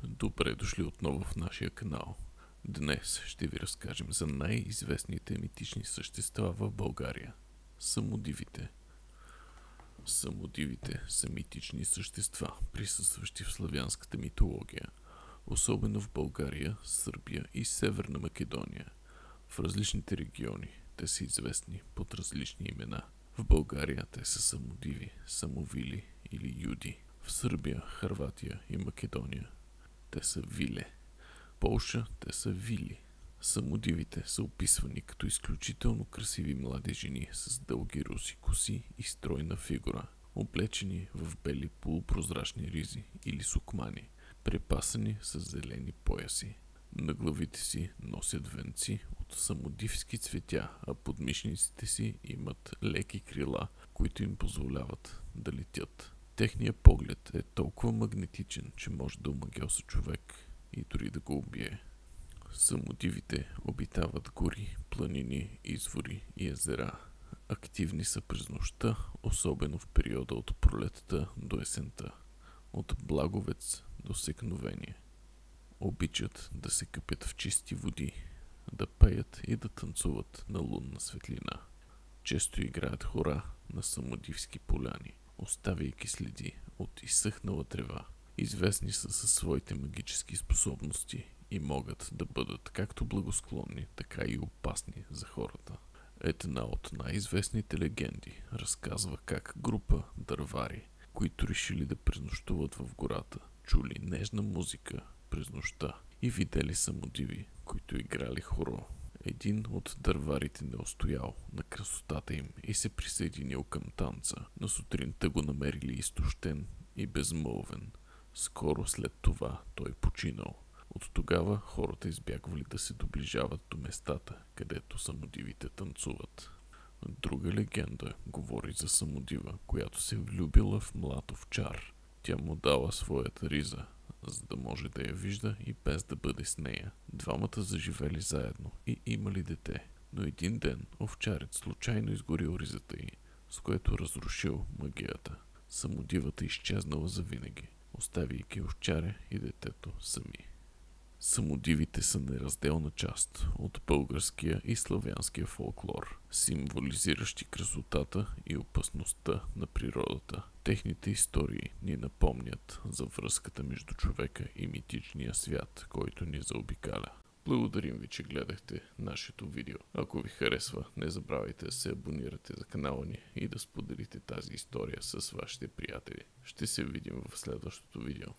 Добре дошли отново в нашия канал. Днес ще ви разкажем за най-известните митични същества в България. Самодивите. Самодивите са митични същества, присъстващи в славянската митология, особено в България, Сърбия и Северна Македония. В различните региони те са известни под различни имена. В България те са самодиви, самовили или юди. В Сърбия, Хърватия и Македония те са виле. Полша те са вили. Самодивите са описвани като изключително красиви млади жени с дълги руси коси и стройна фигура, облечени в бели полупрозрачни ризи или сукмани, препасани с зелени пояси. На главите си носят венци от самодивски цветя, а под мишниците си имат леки крила, които им позволяват да летят. Техният поглед е толкова магнетичен, че може да омагьоса човек и дори да го убие. Самодивите обитават гори, планини, извори и езера. Активни са през нощта, особено в периода от пролетта до есента, от благовец до секновение. Обичат да се къпят в чисти води, да пеят и да танцуват на лунна светлина. Често играят хора на самодивски поляни, оставяйки следи от изсъхнала трева. Известни са със своите магически способности и могат да бъдат както благосклонни, така и опасни за хората. Една от най-известните легенди разказва как група дървари, които решили да пренощуват в гората, чули нежна музика през нощта и видели самодиви, които играли хоро. Един от дърварите не устоял на красотата им и се присъединил към танца, но сутринта го намерили изтощен и безмълвен. Скоро след това той починал. От тогава хората избягвали да се доближават до местата, където самодивите танцуват. Друга легенда говори за самодива, която се влюбила в млад овчар. Тя му дала своята риза, за да може да я вижда и без да бъде с нея. Двамата заживели заедно и имали дете, но един ден овчарец случайно изгорил ризата й, с което разрушил магията. Самодивата изчезнала завинаги, оставяйки овчаря и детето сами. Самодивите са неразделна част от българския и славянския фолклор, символизиращи красотата и опасността на природата. Техните истории ни напомнят за връзката между човека и митичния свят, който ни заобикаля. Благодарим ви, че гледахте нашето видео. Ако ви харесва, не забравяйте да се абонирате за канала ни и да споделите тази история с вашите приятели. Ще се видим в следващото видео.